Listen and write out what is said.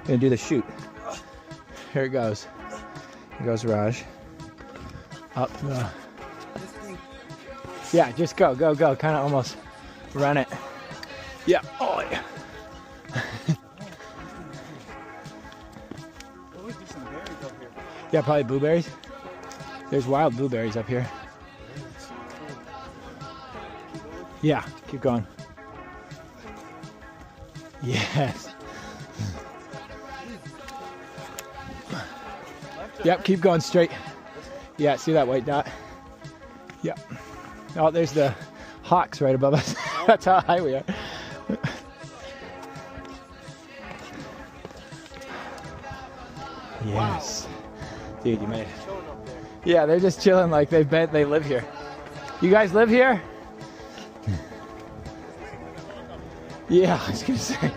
Gonna do the shoot. Here it goes. Here goes Raj. Up the... Yeah, just go, go, go. Kind of almost run it. Yeah. Oh, yeah. Yeah, probably blueberries. There's wild blueberries up here. Yeah, keep going. Yes. Yep, keep going straight. Yeah, see that white dot? Yep. Oh, there's the hawks right above us. That's how high we are. Yes. Dude, you made it. Yeah, they're just chilling like they bet they live here. You guys live here? Yeah, I was gonna say.